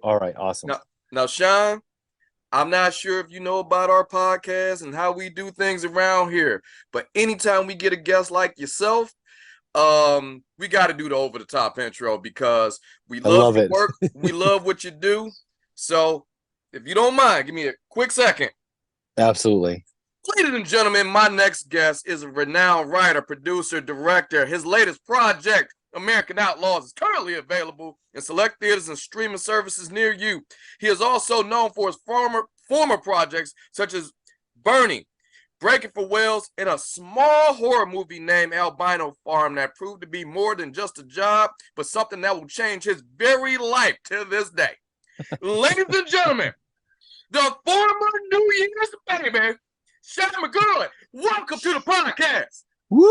All right, awesome. Now, Sean, I'm not sure if you know about our podcast and how we do things around here, but anytime we get a guest like yourself, we got to do the over the top intro because we I love love your it. work, we love what you do. So, if you don't mind, give me a quick second. Absolutely. Ladies and gentlemen, my next guest is a renowned writer, producer, director. His latest project, American Outlaws, is currently available in select theaters and streaming services near you. He is also known for his former projects such as Burning, Breaking for Whales, and a small horror movie named Albino Farm that proved to be more than just a job, but something that will change his very life to this day. Ladies and gentlemen, the former New Year's baby, Sean McEwen, welcome to the podcast. Woo!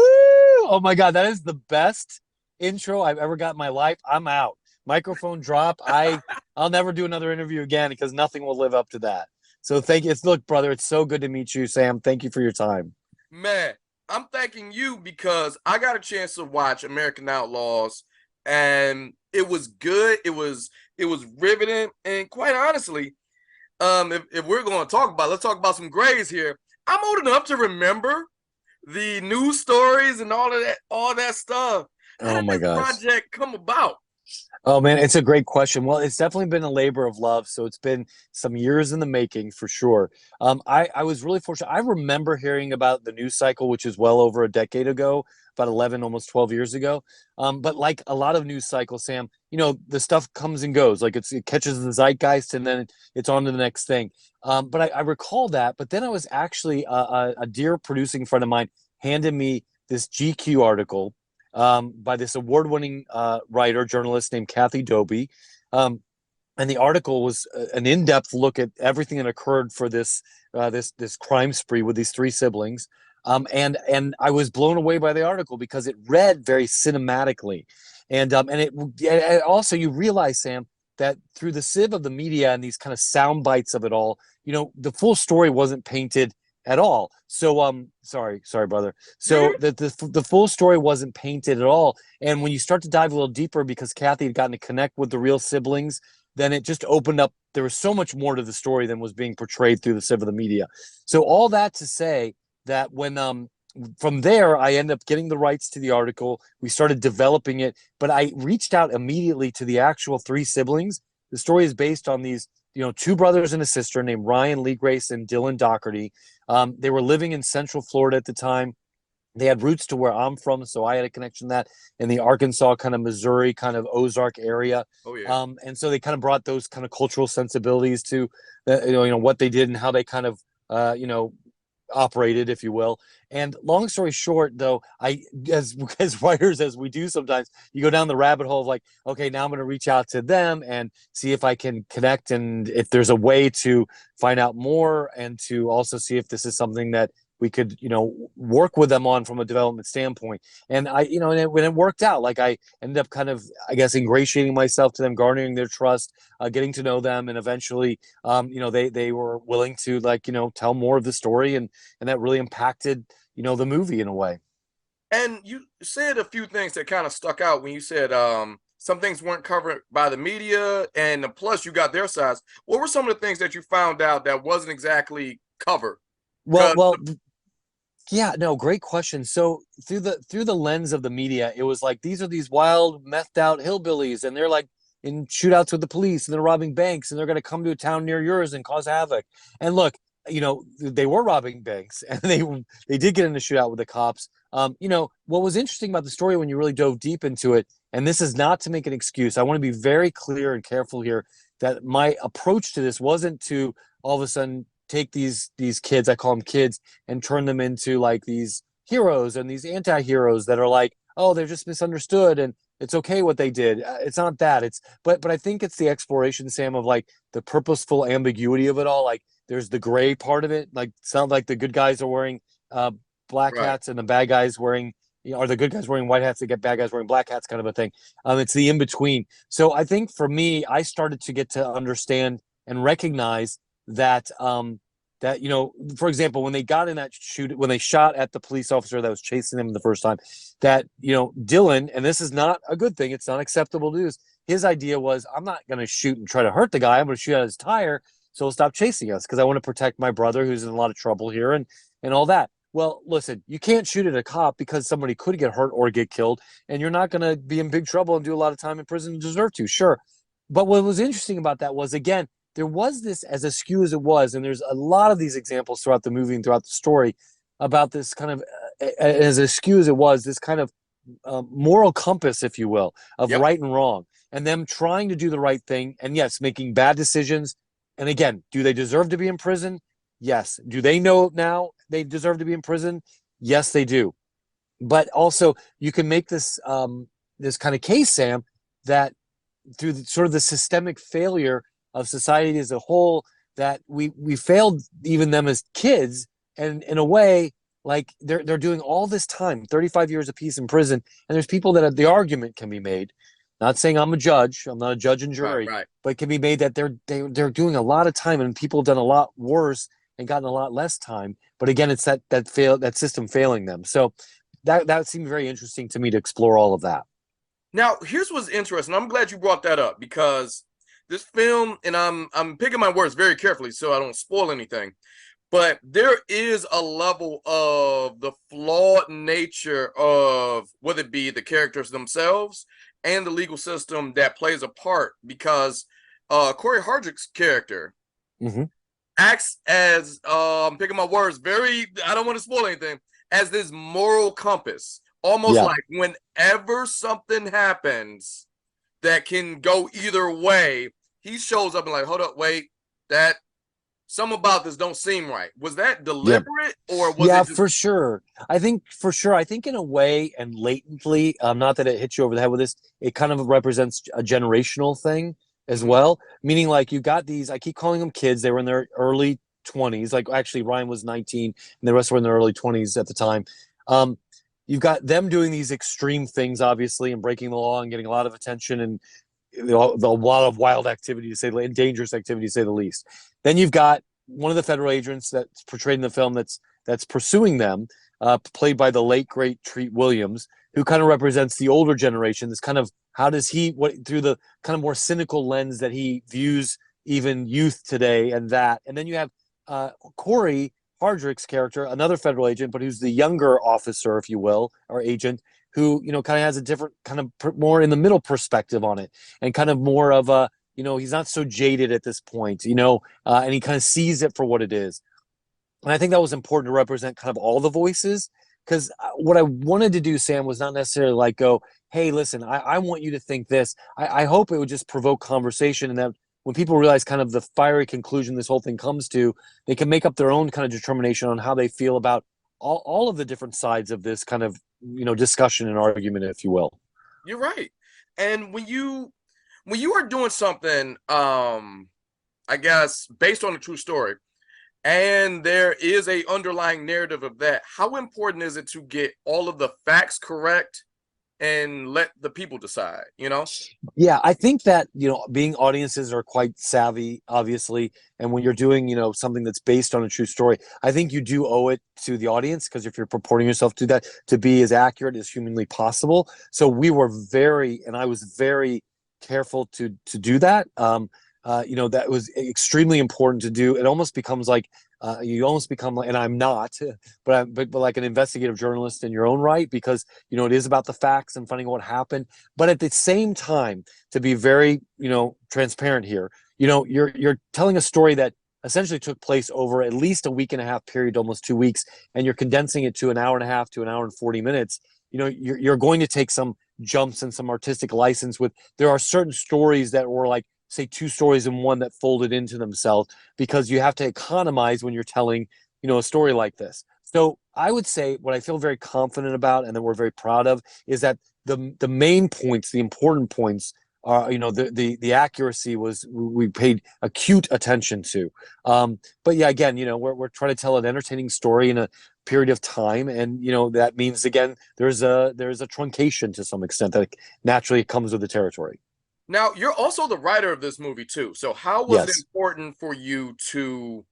Oh my God, that is the best intro I've ever got in my life. I'm out. Microphone drop. I'll never do another interview again because nothing will live up to that. So thank you. Look, brother, it's so good to meet you, Sam. Thank you for your time. Man, I'm thanking you because I got a chance to watch American Outlaws and it was good. It was riveting, and quite honestly, if we're going to let's talk about some grays here. I'm old enough to remember the news stories and all that stuff. How Oh did my this gosh. project come about? Oh man, it's a great question. Well, it's definitely been a labor of love. So it's been some years in the making for sure. I was really fortunate. I remember hearing about the news cycle, which is well over a decade ago, about 11, almost 12 years ago. But like a lot of news cycles, Sam, the stuff comes and goes. Like it catches the zeitgeist and then it's on to the next thing. But I recall that. But then I was actually a dear producing friend of mine handed me this GQ article by this award-winning writer journalist named Kathy Dobie. Um, and the article was an in-depth look at everything that occurred for this crime spree with these three siblings. And I was blown away by the article because it read very cinematically, and also you realize, Sam, that through the sieve of the media and these kind of sound bites of it all, the full story wasn't painted at all. So sorry brother. So the full story wasn't painted at all. And when you start to dive a little deeper, because Kathy had gotten to connect with the real siblings, then it just opened up. There was so much more to the story than was being portrayed through the sieve of the media. So all that to say that when from there I ended up getting the rights to the article, we started developing it, but I reached out immediately to the actual three siblings. The story is based on these two brothers and a sister named Ryan Lee Grace and Dylan Doherty. They were living in Central Florida at the time. They had roots to where I'm from, so I had a connection to that in the Arkansas, kind of Missouri, kind of Ozark area. Oh yeah. And so they kind of brought those kind of cultural sensibilities to, what they did and how they kind of, operated, if you will. And long story short, though, as writers, as we do sometimes, you go down the rabbit hole of like, okay, now I'm going to reach out to them and see if I can connect, and if there's a way to find out more, and to also see if this is something that we could, work with them on from a development standpoint. And when it worked out, like I ended up kind of, I guess, ingratiating myself to them, garnering their trust, getting to know them, and eventually, they were willing to, like, tell more of the story, and that really impacted, the movie in a way. And you said a few things that kind of stuck out when you said some things weren't covered by the media, and plus you got their sides. What were some of the things that you found out that wasn't exactly covered? Well, Because well, yeah, no, great question. So through the lens of the media, it was like these are these wild, methed out hillbillies, and they're like in shootouts with the police, and they're robbing banks, and they're going to come to a town near yours and cause havoc. And look, they were robbing banks, and they did get in a shootout with the cops. What was interesting about the story when you really dove deep into it, and this is not to make an excuse. I want to be very clear and careful here that my approach to this wasn't to all of a sudden take these kids, I call them kids, and turn them into like these heroes and these anti-heroes that are like, oh, they're just misunderstood and it's okay what they did. It's not that. But I think it's the exploration, Sam, of like the purposeful ambiguity of it all. Like there's the gray part of it. Like sounds like the good guys are wearing black right. hats and the bad guys wearing, are the good guys wearing white hats, they get bad guys wearing black hats, kind of a thing. It's the in between. So I think for me, I started to get to understand and recognize that for example, when they got in that shoot, when they shot at the police officer that was chasing them the first time, that Dylan, and this is not a good thing, it's not acceptable news, his idea was, I'm not going to shoot and try to hurt the guy. I'm going to shoot out his tire so he'll stop chasing us because I want to protect my brother who's in a lot of trouble here and all that. Well, listen, you can't shoot at a cop because somebody could get hurt or get killed, and you're not going to be in big trouble and do a lot of time in prison and deserve to, sure. But what was interesting about that was, again, there was this, as askew as it was, and there's a lot of these examples throughout the movie and throughout the story about this kind of, as askew as it was, this kind of moral compass, if you will, of Yep. right and wrong, and them trying to do the right thing, and yes, making bad decisions. And again, do they deserve to be in prison? Yes. Do they know now they deserve to be in prison? Yes, they do. But also, you can make this kind of case, Sam, that through sort of the systemic failure of society as a whole, that we failed even them as kids, and in a way, like they're doing all this time, 35 years apiece in prison, and there's people that the argument can be made. Not saying I'm a judge, I'm not a judge and Right, jury, right. but it can be made that they're doing a lot of time, and people have done a lot worse and gotten a lot less time. But again, it's that system failing them. So that seemed very interesting to me to explore all of that. Now, here's what's interesting. I'm glad you brought that up because this film, and I'm picking my words very carefully so I don't spoil anything, but there is a level of the flawed nature of whether it be the characters themselves and the legal system that plays a part because Corey Hardrick's character Mm-hmm. acts as I'm picking my words very, I don't want to spoil anything, as this moral compass, almost Yeah. like whenever something happens that can go either way, he shows up and like, hold up, wait, that something about this don't seem right. Was that Yeah. deliberate or was Yeah, it just for sure. I think in a way and latently, not that it hits you over the head with this, it kind of represents a generational thing as Mhm. well. Meaning, like, you got these, I keep calling them kids. They were in their early 20s. Like, actually, Ryan was 19, and the rest were in their early 20s at the time. Um, you've got them doing these extreme things, obviously, and breaking the law and getting a lot of attention and a lot of wild activity to say, and dangerous activity to say the least. Then you've got one of the federal agents that's portrayed in the film that's pursuing them, played by the late great Treat Williams, who kind of represents the older generation. This kind of how does he what through the kind of more cynical lens that he views even youth today, and then you have Corey Hardrick's character, another federal agent, but who's the younger officer, if you will, or agent, who kind of has a different kind of more in the middle perspective on it, and kind of more of a he's not so jaded at this point, and he kind of sees it for what it is. And I think that was important to represent kind of all the voices, because what I wanted to do, Sam, was not necessarily like go, hey, listen, I want you to think this. I hope it would just provoke conversation, and that when people realize kind of the fiery conclusion this whole thing comes to, they can make up their own kind of determination on how they feel about all of the different sides of this kind of discussion and argument, if you will. you're right. And when you are doing something, I guess based on a true story, and there is a underlying narrative of that, how important is it to get all of the facts correct and let the people decide? Yeah, I think that, being audiences are quite savvy, obviously. And when you're doing, something that's based on a true story, I think you do owe it to the audience, because if you're purporting yourself to that, to be as accurate as humanly possible. So I was very careful to do that. That was extremely important to do. It almost becomes like, you almost become like, and I'm not, but like an investigative journalist in your own right, because it is about the facts and finding out what happened. But at the same time, to be very transparent here, you're telling a story that essentially took place over at least a week and a half period, almost 2 weeks, and you're condensing it to an hour and a half to an hour and 40 minutes. You're going to take some jumps and some artistic license with. There are certain stories that were like, say, two stories in one that folded into themselves, because you have to economize when you're telling a story like this. So I would say what I feel very confident about, and that we're very proud of, is that the main points, the important points, are the accuracy was, we paid acute attention to. But yeah, again, we're trying to tell an entertaining story in a period of time, and that means, again, there's a truncation to some extent that naturally comes with the territory. Now, you're also the writer of this movie too. So how was it Yes. important for you to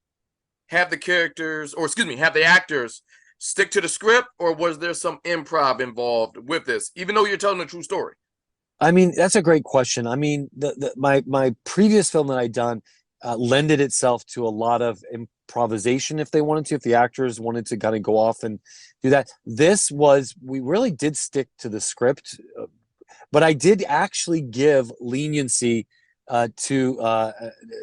have the characters, or excuse me, have the actors stick to the script, or was there some improv involved with this, even though you're telling a true story? I mean, that's a great question. I mean, my previous film that I'd done lended itself to a lot of improvisation if they wanted to, if the actors wanted to kind of go off and do that. We really did stick to the script, but I did actually give leniency to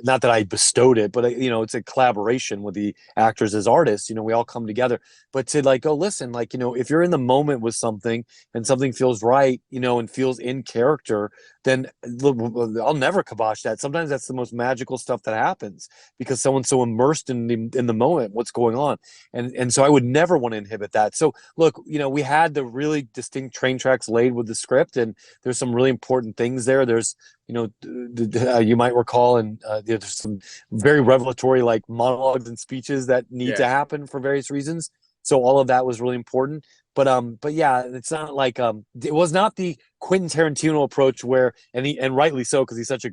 not that I bestowed it, but it's a collaboration with the actors as artists. We all come together, but to like, oh, listen, like if you're in the moment with something and something feels right, and feels in character, then I'll never kibosh that. Sometimes that's the most magical stuff that happens because someone's so immersed in the moment, what's going on, and so I would never want to inhibit that. So look, we had the really distinct train tracks laid with the script, and there's some really important things there. There's you might recall, and there's some very revelatory like monologues and speeches that need to Yes. happen for various reasons. So all of that was really important. But yeah, it's not like it was not the Quentin Tarantino approach where, and rightly so, because he's such a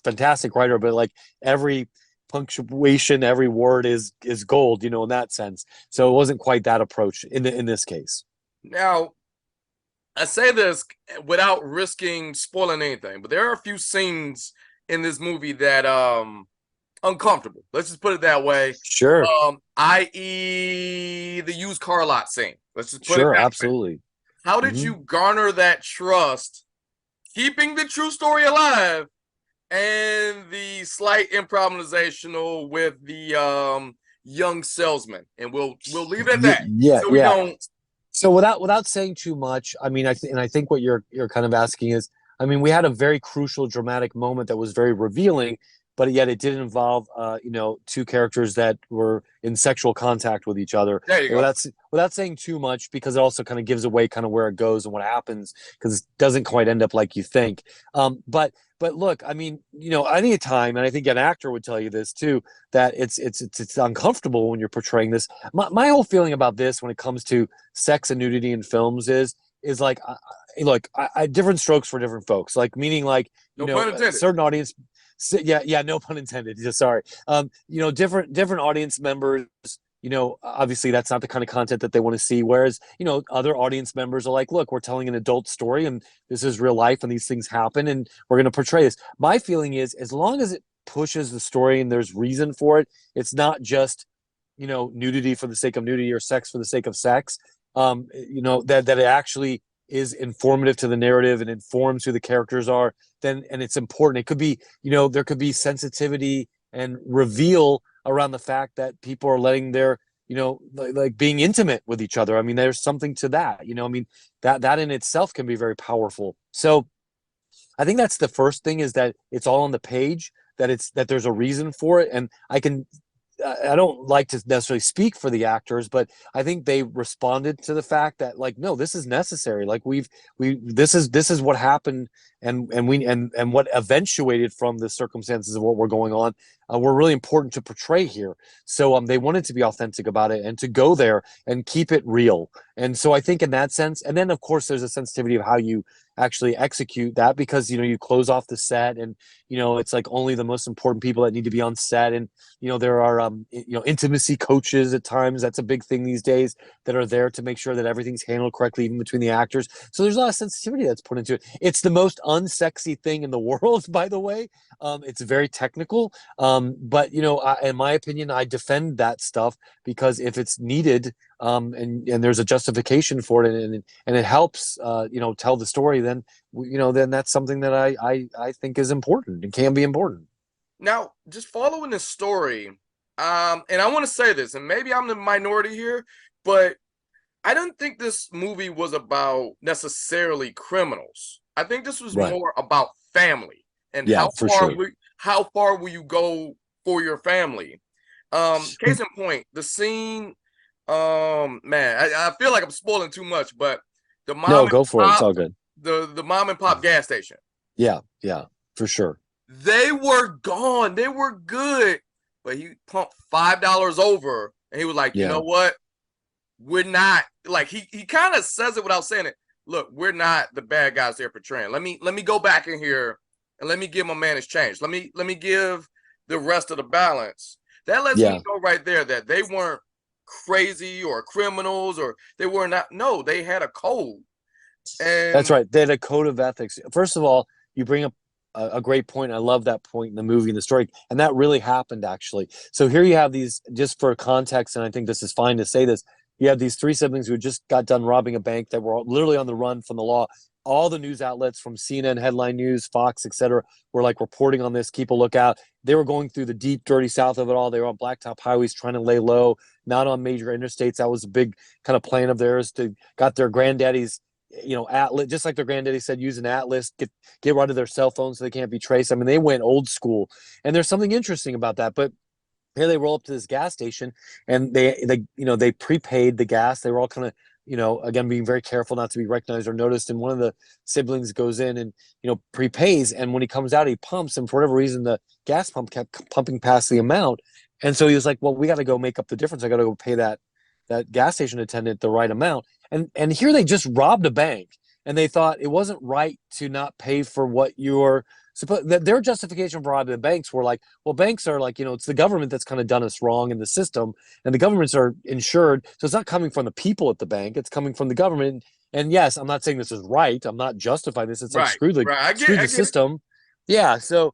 fantastic writer. But like every punctuation, every word is gold, in that sense. So it wasn't quite that approach in this case. Now, I say this without risking spoiling anything, but there are a few scenes in this movie that uncomfortable. Let's just put it that way. Sure. I.e. the used car lot scene. Let's just put it Sure, that way. absolutely. How did you garner that trust, keeping the true story alive, and the slight improvisational with the young salesman? And we'll leave it at that. Yeah, So we don't. So without saying too much, I mean, I think what you're kind of asking is, I mean, we had a very crucial dramatic moment that was very revealing, but yet it did involve, two characters that were in sexual contact with each other. There you go. Without saying too much, because it also kind of gives away kind of where it goes and what happens, because it doesn't quite end up like you think. But look, I mean, any time, and I think an actor would tell you this too, that it's uncomfortable when you're portraying this. My whole feeling about this when it comes to sex and nudity in films is like, look, different strokes for different folks. Like meaning like No pun intended. certain audience. Yeah, no pun intended. Just sorry. Different audience members. Obviously that's not the kind of content that they want to see. Whereas, other audience members are like, look, we're telling an adult story and this is real life and these things happen and we're going to portray this. My feeling is as long as it pushes the story and there's reason for it, it's not just, nudity for the sake of nudity or sex for the sake of sex. That it actually is informative to the narrative and informs who the characters are, and it's important. It could be, there could be sensitivity and reveal around the fact that people are letting their, like being intimate with each other. I mean, there's something to that, I mean, that in itself can be very powerful. So I think that's the first thing, is that it's all on the page, that there's a reason for it. And I don't like to necessarily speak for the actors, but I think they responded to the fact that like, no, this is necessary. Like this is what happened, and what eventuated from the circumstances of what we're going on were really important to portray here. So they wanted to be authentic about it and to go there and keep it real. And so I think in that sense, and then of course there's a sensitivity of how you actually execute that, because you close off the set, and it's like only the most important people that need to be on set, and there are intimacy coaches at times. That's a big thing these days, that are there to make sure that everything's handled correctly, even between the actors. So there's a lot of sensitivity that's put into it. It's the most unsexy thing in the world, by the way. It's very technical, but in my opinion, I defend that stuff, because if it's needed, and there's a justification for it, and it helps tell the story, then then that's something that I think is important and can be important. Now, just following this story, and I want to say this, and maybe I'm the minority here, but I don't think this movie was about necessarily criminals. I think this was more about family, and how far will you go for your family? Case in point, the scene. Man, I feel like I'm spoiling too much, but the mom. No, go for it. It's all good. The mom and pop gas station. Yeah, for sure. They were gone. They were good, but he pumped $5 over, and he was like, you know what? We're not, like, he kind of says it without saying it. Look, we're not the bad guys they're portraying. Let me go back in here and let me give my man his change. Let me give the rest of the balance. That lets me know right there that they weren't crazy or criminals, or they were not. No, they had a code. That's And right. They had a code of ethics. First of all, you bring up a great point. I love that point in the movie and the story, and that really happened actually. So here you have these, just for context, and I think this is fine to say this. You have these three siblings who just got done robbing a bank that were literally on the run from the law. All the news outlets from CNN, Headline News, Fox, etc., were like reporting on this. Keep a lookout. They were going through the deep, dirty south of it all. They were on blacktop highways trying to lay low, not on major interstates. That was a big kind of plan of theirs to got their granddaddies, atlas, just like their granddaddy said, use an atlas, get rid of their cell phones so they can't be traced. I mean, they went old school, and there's something interesting about that. But here they roll up to this gas station, and they prepaid the gas. They were all kind of, again, being very careful not to be recognized or noticed. And one of the siblings goes in and, prepays, and when he comes out, he pumps, and for whatever reason the gas pump kept pumping past the amount. And so he was like, well, we got to go make up the difference. I got to go pay that gas station attendant the right amount. And here they just robbed a bank, and they thought it wasn't right to not pay for what you're supposed. Their justification for robbing the banks were like, well, banks are like, it's the government that's kind of done us wrong in the system, and the governments are insured, so it's not coming from the people at the bank, it's coming from the government. And yes, I'm not saying this is right, I'm not justifying this. It's like, right, right. screw the system. Yeah. So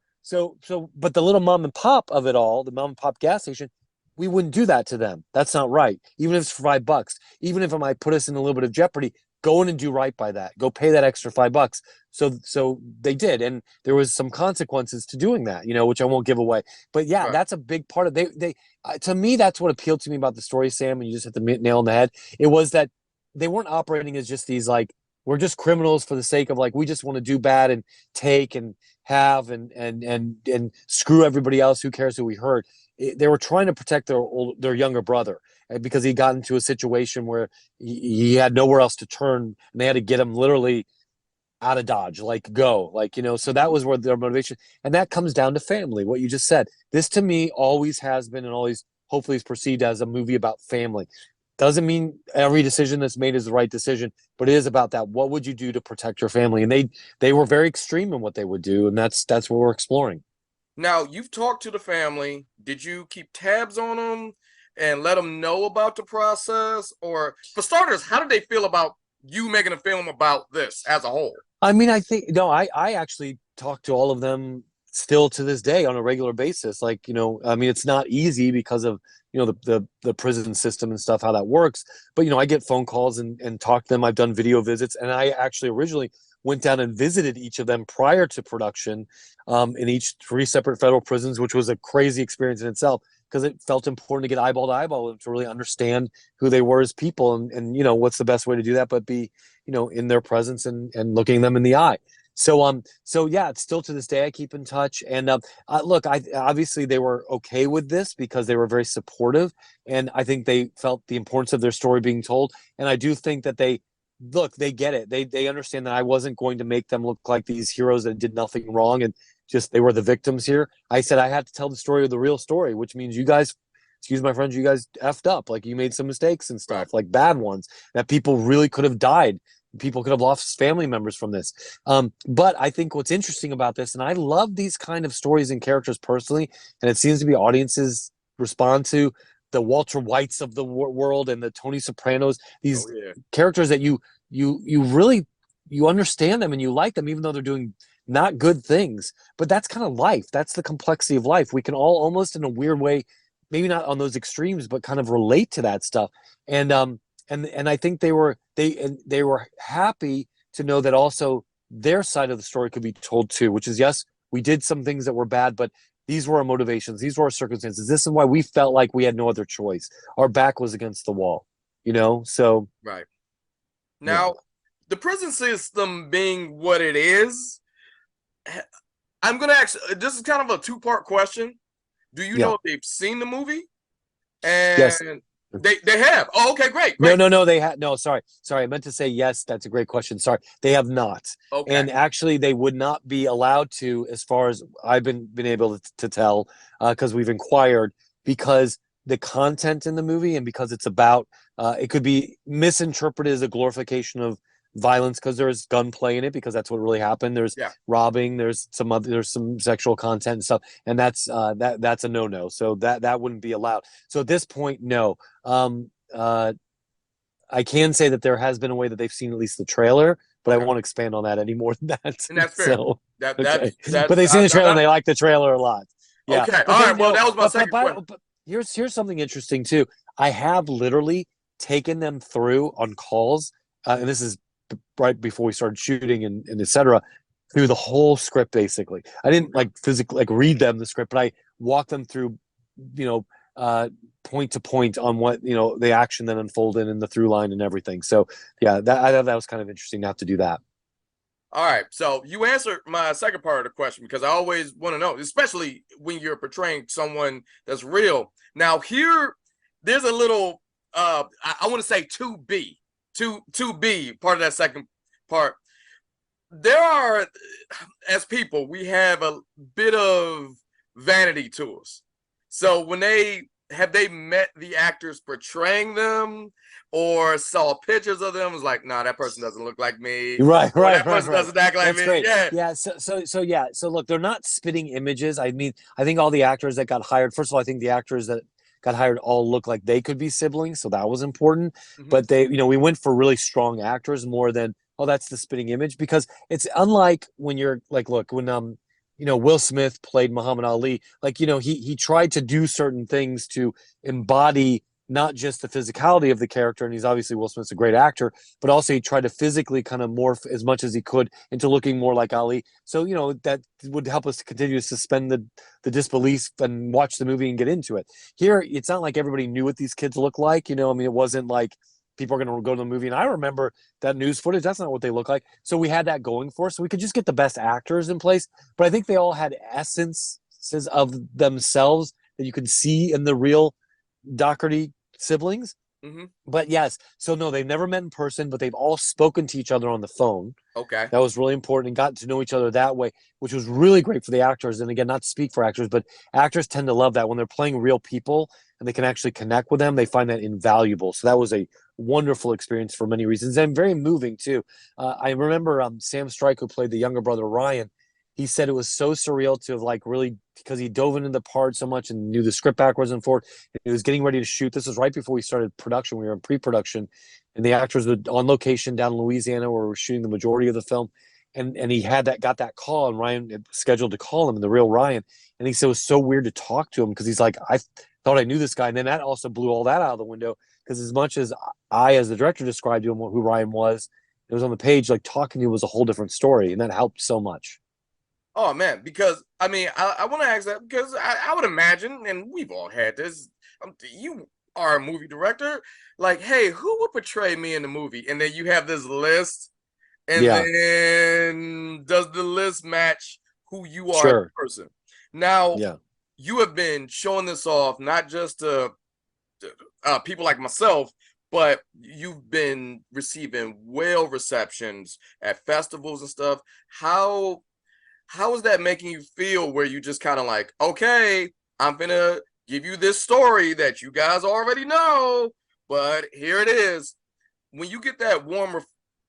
but the little mom and pop of it all, the mom and pop gas station, we wouldn't do that to them. That's not right. Even if it's for $5, even if it might put us in a little bit of jeopardy, go in and do right by that. Go pay that extra $5. So they did, and there was some consequences to doing that, which I won't give away. But yeah, Right. that's a big part of they. To me, that's what appealed to me about the story, Sam. And you just hit the nail on the head. It was that they weren't operating as just these like, we're just criminals for the sake of like, we just want to do bad and take and have and screw everybody else. Who cares who we hurt? They were trying to protect their younger brother, because he got into a situation where he had nowhere else to turn, and they had to get him literally out of Dodge, like go, like, so that was where their motivation. And that comes down to family, what you just said. This to me always has been, and always hopefully is perceived as, a movie about family. Doesn't mean every decision that's made is the right decision, but it is about that. What would you do to protect your family? And they were very extreme in what they would do, and that's what we're exploring. Now, you've talked to the family. Did you keep tabs on them and let them know about the process? Or, for starters, how did they feel about you making a film about this as a whole? I mean, I think, no, I actually talk to all of them still to this day on a regular basis. Like, I mean, it's not easy because of, the prison system and stuff, how that works. But, I get phone calls and talk to them. I've done video visits, and I actually originally went down and visited each of them prior to production, in each three separate federal prisons, which was a crazy experience in itself, because it felt important to get eyeball to eyeball with them, to really understand who they were as people. And what's the best way to do that but be, in their presence and looking them in the eye. So yeah, it's still to this day I keep in touch. And look, I obviously they were okay with this because they were very supportive, and I think they felt the importance of their story being told. And I do think that they get it. They understand that I wasn't going to make them look like these heroes that did nothing wrong and just they were the victims here. I said I had to tell the story of the real story, which means you guys, excuse my French, you guys effed up. Like, you made some mistakes and stuff, Right. like bad ones, that people really could have died. People could have lost family members from this. But I think what's interesting about this, and I love these kind of stories and characters personally, and it seems to be audiences respond to the Walter Whites of the world and the Tony Sopranos, these Oh, yeah. characters that you really, you understand them and you like them, even though they're doing not good things. But that's kind of life. That's the complexity of life. We can all, almost in a weird way, maybe not on those extremes, but kind of relate to that stuff. And I think they were happy to know that also their side of the story could be told too, which is, yes, we did some things that were bad, but these were our motivations, these were our circumstances, this is why we felt like we had no other choice, our back was against the wall, so Right. yeah. Now, the prison system being what it is, I'm going to ask, this is kind of a two-part question. Do you Yeah. know if they've seen the movie? Yes. And they have. Oh, okay, great, No, great. no, they had no. Sorry, I meant to say yes. That's a great question. Sorry, they have not, Okay. and actually, they would not be allowed to, as far as I've been able to tell, because we've inquired, because the content in the movie and because it's about, it could be misinterpreted as a glorification of violence, because there's gunplay in it, because that's what really happened. There's Yeah. robbing. There's some sexual content and stuff, and that's a no. So that wouldn't be allowed. So at this point, no. Um, uh, I can say that there has been a way that they've seen at least the trailer, but I Okay, won't expand on that any more than that. and that's fair. So, That okay. that's But that's they seen the trailer and I, they like the trailer a lot. Yeah. okay. But All they right. Well, know, that was my second question. but here's something interesting too. I have literally taken them through on calls, and this is right before we started shooting and et cetera, through the whole script basically. I didn't Okay. like physically like read them the script, but I walked them through, you know, point to point on what the action that unfolded and the through line and everything. So yeah, that I thought that was kind of interesting to have to do that. All right. So you answered my second part of the question because I always want to know, especially when you're portraying someone that's real. Now here, there's a little I want to say 2B. 2B part of that second part. There are, as people, we have a bit of vanity to us. So when they met the actors portraying them or saw pictures of them, was like, nah, that person doesn't look like me, Right, or right, that right, person right. doesn't act like That's me. great. Yeah. Yeah. So yeah. So look, they're not spitting images. I mean, I think all the actors that got hired. First of all, I think the actors that got hired all look like they could be siblings, so that was important. Mm-hmm. But we went for really strong actors more than that's the spitting image because it's unlike when you're like, look, when Will Smith played Muhammad Ali, like he tried to do certain things to embody not just the physicality of the character, and he's obviously Will Smith's a great actor, but also he tried to physically kind of morph as much as he could into looking more like Ali. So that would help us to continue to suspend the disbelief and watch the movie and get into it. Here, it's not like everybody knew what these kids look like. I mean, it wasn't like people are going to go to the movie. And I remember that news footage. That's not what they look like. So we had that going for us. So we could just get the best actors in place. But I think they all had essences of themselves that you could see in the real Doherty siblings. Mm-hmm. But yes, so no, they've never met in person, but they've all spoken to each other on the phone. Okay. That was really important and got to know each other that way, which was really great for the actors. And again, not to speak for actors, but actors tend to love that when they're playing real people and they can actually connect with them. They find that invaluable. So that was a wonderful experience for many reasons and very moving too. I remember Sam Strike, who played the younger brother Ryan. He said it was so surreal to have like really because he dove into the part so much and knew the script backwards and forward. And he was getting ready to shoot. This was right before we started production. We were in pre-production, and the actors were on location down in Louisiana where we were shooting the majority of the film. And he got that call, and Ryan had scheduled to call him, and the real Ryan. And he said it was so weird to talk to him because he's like, I thought I knew this guy. And then that also blew all that out of the window because as much as as the director, described to him who Ryan was, it was on the page, like talking to him was a whole different story. And that helped so much. Oh man, because I mean, I want to ask that because I would imagine, and we've all had this. You are a movie director, like, hey, who would portray me in the movie? And then you have this list, and Yeah, then does the list match who you are as sure. a person? Now, Yeah. you have been showing this off not just to people like myself, but you've been receiving whale receptions at festivals and stuff. How is that making you feel where you just kind of like, okay, I'm gonna give you this story that you guys already know, but here it is. When you get that warmer,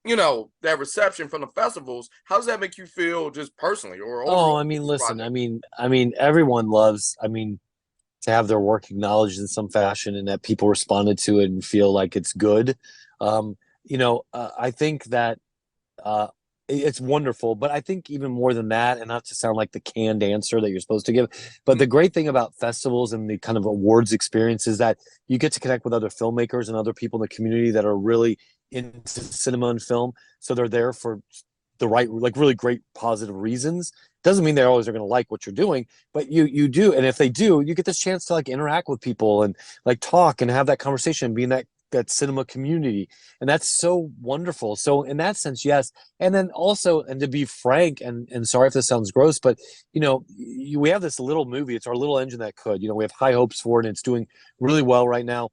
that reception from the festivals, how does that make you feel just personally or Oh, overall I with mean, this listen, project? I mean, everyone loves, to have their work acknowledged in some fashion and that people responded to it and feel like it's good. I think that uh, it's wonderful, but I think even more than that, and not to sound like the canned answer that you're supposed to give, but Mhm. the great thing about festivals and the kind of awards experience is that you get to connect with other filmmakers and other people in the community that are really into cinema and film. So they're there for the right, like really great positive reasons. Doesn't mean they always are going to like what you're doing, but you do, and if they do, you get this chance to like interact with people and like talk and have that conversation, be in that cinema community, and that's so wonderful. So in that sense, yes. And then also, and to be frank, and sorry if this sounds gross, but we have this little movie. It's our little engine that could. We have high hopes for it, and it's doing really well right now.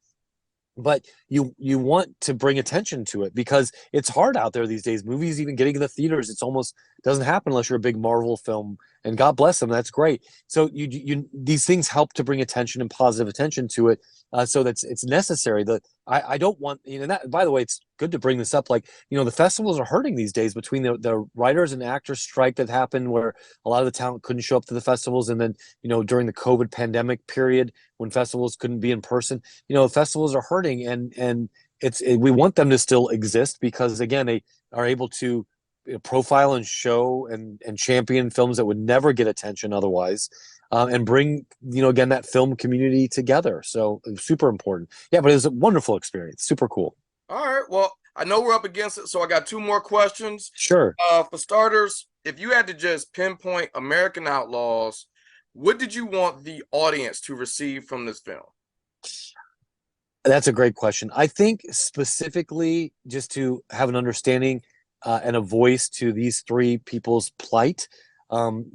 But you want to bring attention to it because it's hard out there these days. Movies even getting to the theaters, it's almost doesn't happen unless you're a big Marvel film, and God bless them, that's great. So you these things help to bring attention and positive attention to it. So that's it's necessary. I don't want that. By the way, it's good to bring this up. Like the festivals are hurting these days between the writers and actors strike that happened, where a lot of the talent couldn't show up to the festivals, and then during the COVID pandemic period when festivals couldn't be in person, festivals are hurting, and we want them to still exist because again, they are able to profile and show and champion films that would never get attention otherwise, and bring again that film community together. So super important. Yeah, but it was a wonderful experience. Super cool. All right. Well, I know we're up against it, so I got two more questions. Sure. For starters, if you had to just pinpoint American Outlaws, what did you want the audience to receive from this film? That's a great question. I think specifically just to have an understanding and a voice to these three people's plight, and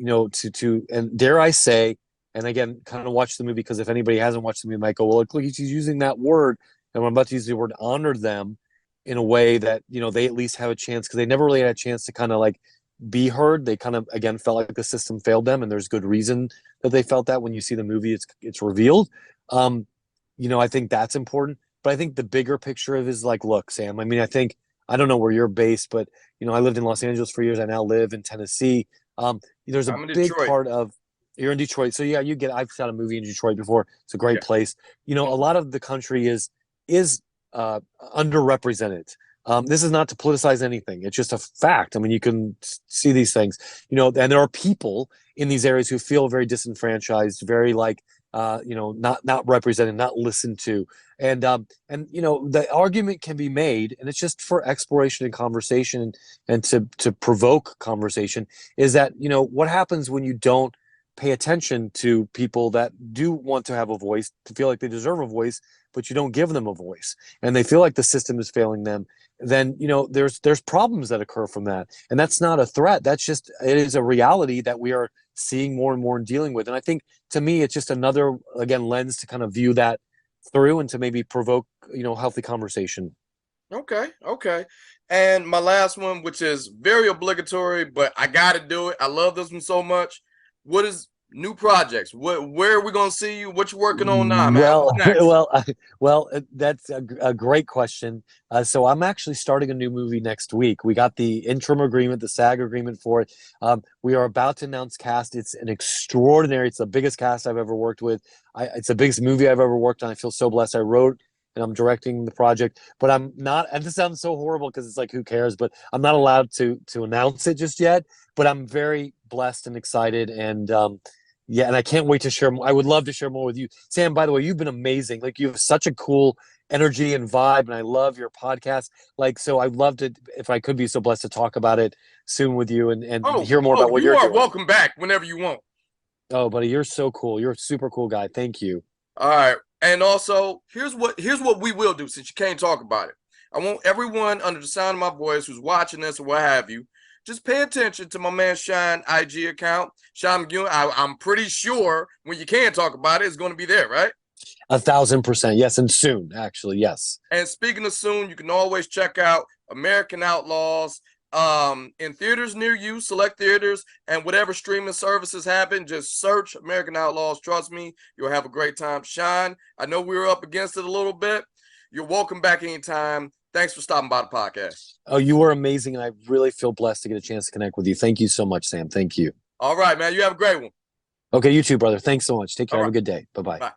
dare I say, and again, kind of watch the movie because if anybody hasn't watched the movie, might go, well, look, he's using that word, and I'm about to use the word honor them in a way that they at least have a chance because they never really had a chance to kind of like be heard. They kind of again felt like the system failed them, and there's good reason that they felt that. When you see the movie, it's revealed. I think that's important. But I think the bigger picture of it is like, look, Sam, I mean, I don't know where you're based, but, I lived in Los Angeles for years. I now live in Tennessee. There's a I'm in big Detroit. part of, you're in Detroit. So yeah, I've shot a movie in Detroit before. It's a great Yeah. place. A lot of the country is underrepresented. This is not to politicize anything. It's just a fact. I mean, you can see these things, and there are people in these areas who feel very disenfranchised, very like, not represented, not listened to. And the argument can be made, and it's just for exploration and conversation and to provoke conversation, is that, what happens when you don't pay attention to people that do want to have a voice, to feel like they deserve a voice, but you don't give them a voice, and they feel like the system is failing them, then there's problems that occur from that. And that's not a threat. It is a reality that we are seeing more and more and dealing with. And I think to me, it's just another, again, lens to kind of view that through and to maybe provoke, healthy conversation. Okay. And my last one, which is very obligatory, but I got to do it. I love this one so much. What is new projects? Where are we going to see you? What you working on now, man? Well, that's a great question. So I'm actually starting a new movie next week. We got the interim agreement, the SAG agreement for it. We are about to announce cast. It's the biggest cast I've ever worked with. It's the biggest movie I've ever worked on. I feel so blessed. I wrote and I'm directing the project, but I'm not, and this sounds so horrible because it's like, who cares, but I'm not allowed to announce it just yet, but I'm very blessed and excited. And, yeah, and I can't wait to share more. I would love to share more with you. Sam, by the way, you've been amazing. Like, you have such a cool energy and vibe, and I love your podcast. Like, so I'd love to, if I could be so blessed to talk about it soon with you and hear more about what you're doing. You are welcome back whenever you want. Oh, buddy, you're so cool. You're a super cool guy. Thank you. All right. And also, here's what we will do since you can't talk about it. I want everyone under the sound of my voice who's watching this or what have you, just pay attention to my man Sean IG account. Sean McEwen, I'm pretty sure when you can talk about it, it's going to be there, right? 1,000%. Yes, and soon, actually, yes. And speaking of soon, you can always check out American Outlaws in theaters near you, select theaters, and whatever streaming services happen, just search American Outlaws. Trust me, you'll have a great time. Sean, I know we were up against it a little bit. You're welcome back anytime. Thanks for stopping by the podcast. Oh, you were amazing, and I really feel blessed to get a chance to connect with you. Thank you so much, Sam. Thank you. All right, man. You have a great one. Okay, you too, brother. Thanks so much. Take care. All right. Have a good day. Bye-bye. Bye.